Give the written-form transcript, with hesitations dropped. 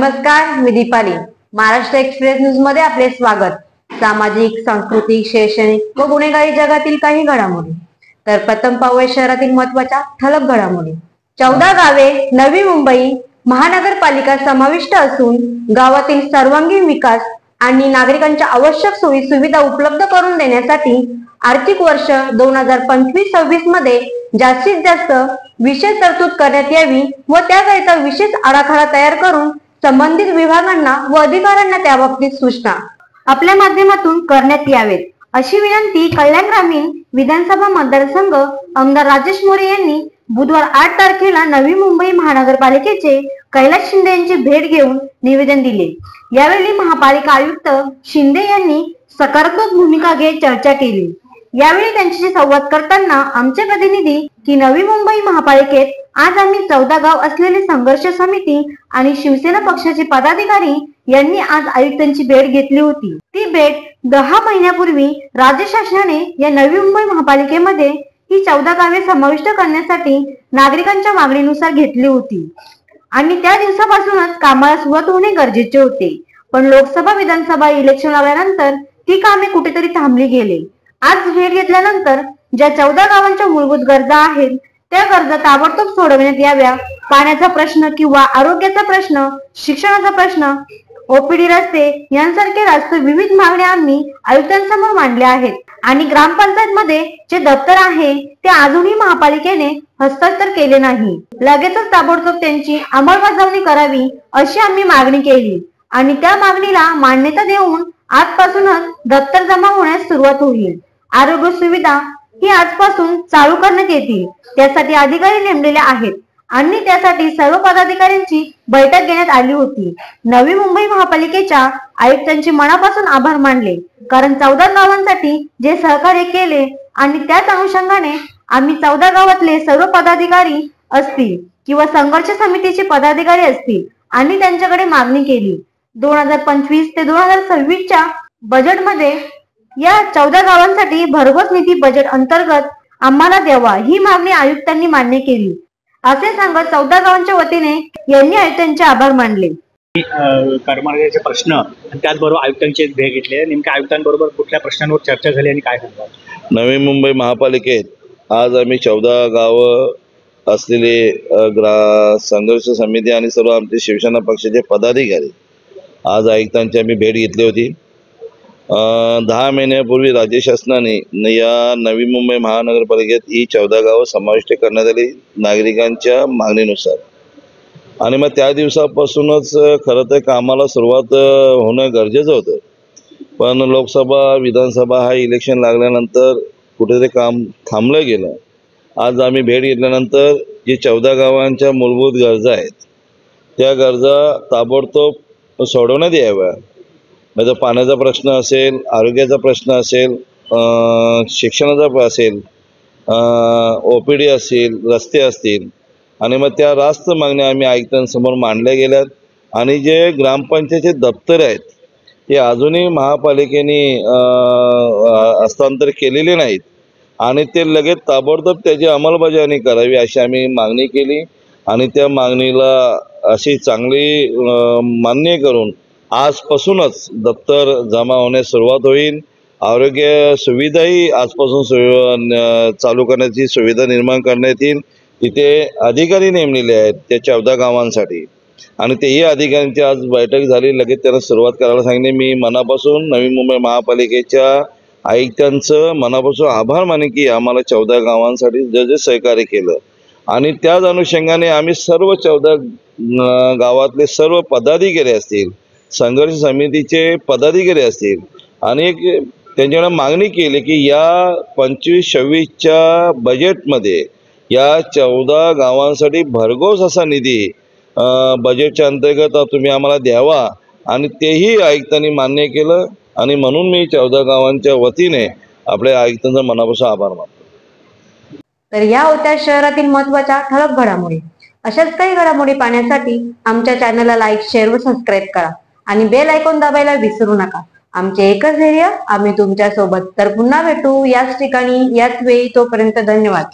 नमस्कार, मी Deepali. Maharashtra express news मध्ये आपले स्वागत। सामाजिक, सांस्कृतिक, शैक्षणिक व गुन्हेगारी जगातील काही घडामोडी। तर प्रथम पाहूया शहरातील महत्त्वाच्या ठळक घडामोडी। 14 गावे नवी मुंबई महानगरपालिका समाविष्ट असून गावातील सर्वांगीण विकास आणि नागरिकांच्या आवश्यक सोयी सुविधा उपलब्ध करून देण्यासाठी आर्थिक वर्ष 2025-26 मध्ये जास्तीत जास्त विशेष तरतूद करण्यात यावी व त्याकरिता विशेष आराखडा तयार करून संबंधित विभागांना व अधिकाऱ्यांना त्याबाबतीत सूचना आपल्या माध्यमातून करण्यात यावेत, अशी विनंती कल्याण ग्रामीण विधानसभा मतदारसंघ आमदार राजेश मोरे यांनी बुधवार 8 तारखेला नवी मुंबई महानगरपालिकेचे कैलास शिंदे यांची भेट घेऊन निवेदन दिले। यावेळी महापालिका आयुक्त शिंदे यांनी सकारात्मक भूमिका घेत चर्चा केली। यावेळी त्यांच्याशी संवाद करताना आमचे प्रतिनिधी की नवी मुंबई महापालिकेत आज आम्ही 14 गाव असलेले संघर्ष समिती आणि शिवसेना पक्षाचे पदाधिकारी यांनी आज आयुक्तांची भेट घेतली होती। ती भेट 10 महिन्यापूर्वी राज्य शासनाने या नवी मुंबई महापालिकेमध्ये ही 14 गावे समाविष्ट करण्यासाठी नागरिकांच्या मागणीनुसार घेतली होती आणि त्या दिवसापासूनच कामाला सुरुवात होणे गरजेचे होते। पण लोकसभा विधानसभा इलेक्शन आल्यानंतर ती कामे कुठेतरी थांबली गेली। आज भेट घेतल्यानंतर ज्या 14 गावांच्या मूलभूत गरजा आहेत त्या गरजा ताबडतोब सोडवण्यात याव्या। पाण्याचा प्रश्न किंवा आरोग्याचा प्रश्न, शिक्षणाचा प्रश्न, ओपीडी रस्ते यांसारखे राष्ट्रीय विविध मागण्या आम्ही आयुक्तांसमोर मांडल्या आहेत आणि ग्रामपंचायत मध्ये जे दप्तर आहे ते अजूनही महापालिकेने हस्तांतर केले नाही। लगेचच ताबडतोब त्यांची अंमलबजावणी करावी अशी आम्ही मागणी केली आणि त्या मागणीला मान्यता देऊन आजपासूनच दप्तर जमा होण्यास सुरुवात होईल। आरोग्य सुविधा ही आजपासून चालू करण्यात येतील, त्यासाठी अधिकारी नेमलेले आहेत आणि त्यासाठी सर्व पदाधिकाऱ्यांची बैठक घेण्यात आली होती। नवी मुंबई महापालिकेच्या आयुक्तांचे मनापासून आभार मानले, कारण 14 गावांसाठी जे सहकार्य केले आणि त्याच अनुषंगाने आम्ही 14 गावातले सर्व पदाधिकारी असतील किंवा संघर्ष समितीचे पदाधिकारी असतील आणि त्यांच्याकडे मागणी केली। 2025 ते 2026च्या बजेटमध्ये या 14 गावांसाठी भरघोस निधी बजेट अंतर्गत आम्हाला द्यावा ही मागणी आयुक्तांनी मान्य केली, असे सांगत 14 गावांच्या वतीने यांनी आयुक्तांचे आभार मानले। कर्मचाऱ्यांचे प्रश्न आणि त्याचबरोबर आयुक्तांची भेट घेतली। नेमक्या आयुक्तांबरोबर कुठल्या प्रश्नांवर चर्चा झाली आणि काय सांगतात? नवी मुंबई महापालिकेत आज आम्ही 14 गावं असलेले संघर्ष समिती आणि सर्व आमचे शिवसेना पक्षाचे पदाधिकारी आज आयुक्तांची आम्ही भेट घेतली होती। 10 महिन्यापूर्वी राज्य शासनाने या नवी मुंबई महानगरपालिकेत ही 14 गावं समाविष्ट करण्यात आली नागरिकांच्या मागणीनुसार आणि मग त्या दिवसापासूनच खरं तर कामाला सुरुवात होणं गरजेचं होतं। पण लोकसभा विधानसभा हा इलेक्शन लागल्यानंतर कुठेतरी काम थांबलं गेलं। आज आम्ही भेट घेतल्यानंतर जी 14 गावांच्या मूलभूत गरजा आहेत त्या गरजा ताबडतोब सोडवण्यात याव्या। म्हणजे पाण्याचा प्रश्न असेल, आरोग्याचा प्रश्न असेल, शिक्षणाचा असेल, ओपीडी असेल, रस्ते असतील आणि मग त्या रास्त मागण्या आम्ही आयुक्तांसमोर मांडल्या गेल्यात आणि जे ग्रामपंचायतचे दप्तर आहेत ते अजूनही महापालिकेने हस्तांतर केलेले नाहीत आणि ते लगेच ताबडतोब त्याची अंमलबजावणी करावी अशी आम्ही मागणी केली आणि त्या मागणीला अशी चांगली मान्य करून आजपासूनच दप्तर जमा होण्यास सुरुवात होईल। आरोग्य सुविधाही आजपासून चालू करण्याची सुविधा निर्माण करण्यात येईल। तिथे अधिकारी नेमलेले आहेत त्या 14 गावांसाठी आणि तेही अधिकाऱ्यांची आज बैठक झाली, लगेच त्यांना सुरुवात करायला सांगितले। मी मनापासून नवी मुंबई महापालिकेच्या आयुक्तांचं मनापासून आभार मानेन की आम्हाला 14 गावांसाठी जे सहकार्य केलं आणि त्याच अनुषंगाने आम्ही सर्व 14 गावातले सर्व पदाधिकारी असतील, संघर्ष समितीचे पदाधिकारी असतील आणि त्यांच्याकडे मागणी केली की या 25-26च्या बजेटमध्ये या 14 गावांसाठी भरघोस असा निधी बजेटच्या अंतर्गत तुम्ही आम्हाला द्यावा आणि तेही आयुक्तांनी मान्य केलं आणि म्हणून मी 14 गावांच्या वतीने आपल्या आयुक्तांचा मनापासून आभार मानतो। तर या होत्या शहरातील महत्त्वाच्या ठळक घडामोडी। अशाच काही घडामोडी पाहण्यासाठी आमच्या चॅनलला लाईक, शेअर व सबस्क्राईब करा आणि बेल आयकॉन दाबायला विसरू नका। आमचे एकच ध्येय, आम्ही तुमच्या सोबत। तर पुन्हा भेटू याच ठिकाणी याच वेळी, तोपर्यंत धन्यवाद।